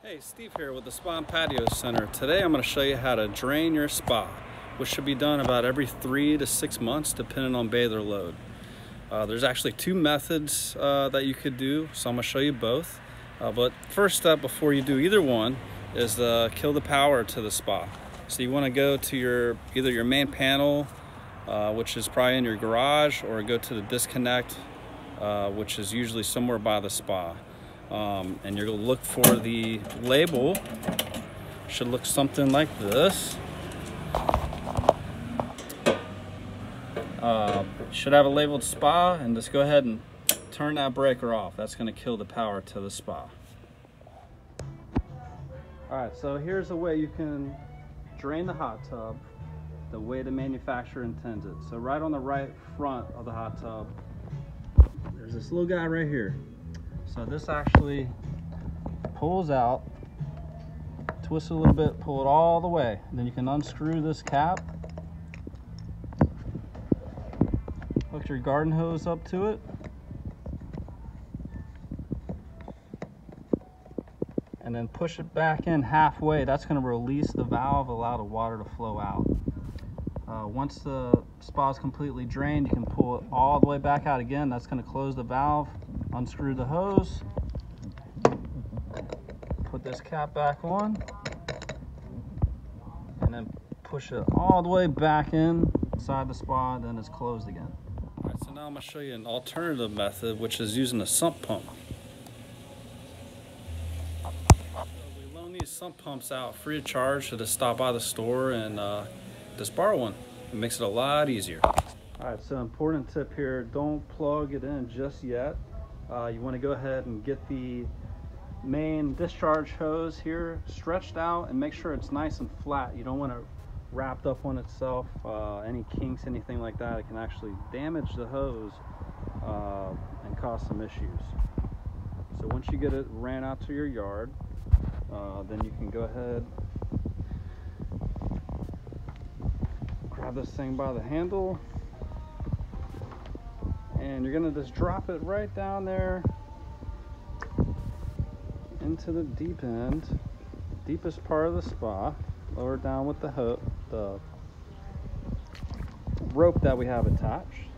Hey, Steve here with the Spa and Patio Center. Today I'm going to show you how to drain your spa, which should be done about every 3 to 6 months depending on bather load. There's actually two methods that you could do, so I'm going to show you both. But first step before you do either one is kill the power to the spa. So you want to go to either your main panel, which is probably in your garage, or go to the disconnect, which is usually somewhere by the spa. And you're going to look for the label. Should look something like this. Should have a labeled spa, and just go ahead and turn that breaker off. That's going to kill the power to the spa. Alright, so here's the way you can drain the hot tub the way the manufacturer intends it. So right on the right front of the hot tub, there's this little guy right here. So this actually pulls out, twist it a little bit, pull it all the way. And then you can unscrew this cap, hook your garden hose up to it, and then push it back in halfway. That's going to release the valve, allow the water to flow out. Once the spa is completely drained, you can pull it all the way back out again. That's going to close the valve. Unscrew the hose, put this cap back on, and then push it all the way back inside the spa, and then it's closed again. All right, so now I'm going to show you an alternative method, which is using a sump pump. We loan these sump pumps out free of charge, so just stop by the store and just borrow one. It makes it a lot easier. All right, so important tip here, don't plug it in just yet. You want to go ahead and get the main discharge hose here stretched out and make sure it's nice and flat. You don't want it wrapped up on itself. Any kinks, anything like that, it can actually damage the hose and cause some issues. So once you get it ran out to your yard, then you can go ahead, grab this thing by the handle, and you're gonna just drop it right down there into the deep end, deepest part of the spa, lower down with the rope that we have attached.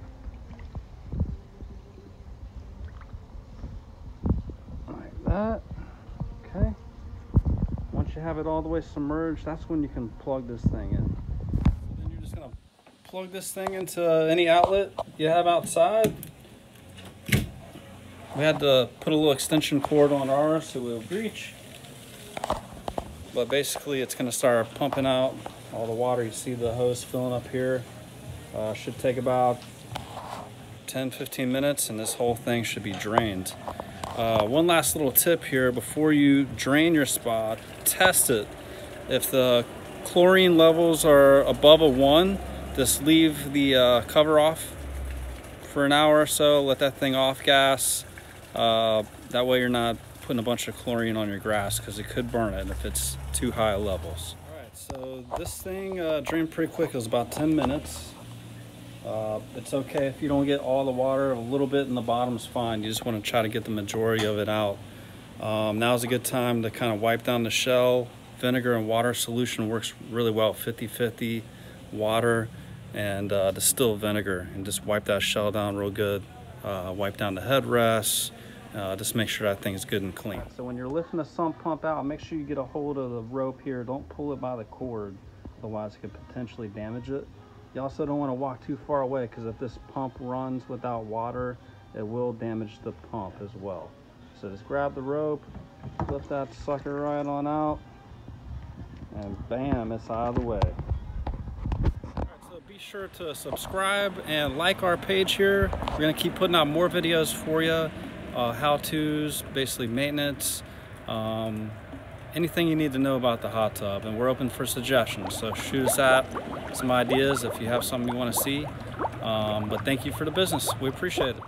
Like that. Okay. Once you have it all the way submerged, that's when you can plug this thing in. Then you're just gonna plug this thing into any outlet you have outside. We had to put a little extension cord on ours so it would reach, but basically it's going to start pumping out all the water. You see the hose filling up here. Should take about 10-15 minutes, and this whole thing should be drained. One last little tip here: before you drain your spa, test it. If the chlorine levels are above a 1, just leave the cover off for an hour or so, let that thing off gas. That way you're not putting a bunch of chlorine on your grass, because it could burn it if it's too high levels. Alright, so this thing drained pretty quick. It was about 10 minutes. It's okay if you don't get all the water. A little bit in the bottom is fine. You just want to try to get the majority of it out. Now's a good time to kind of wipe down the shell. Vinegar and water solution works really well, 50-50 water and distilled vinegar, and just wipe that shell down real good. Wipe down the headrests, just make sure that thing is good and clean. So when you're lifting the sump pump out, make sure you get a hold of the rope here. Don't pull it by the cord, otherwise it could potentially damage it. You also don't want to walk too far away, because if this pump runs without water, it will damage the pump as well. So just grab the rope, lift that sucker right on out, and bam, it's out of the way. Be sure to subscribe and like our page here. We're going to keep putting out more videos for you, how-tos, basically maintenance, anything you need to know about the hot tub, and we're open for suggestions. So shoot us out some ideas if you have something you want to see. But thank you for the business. We appreciate it.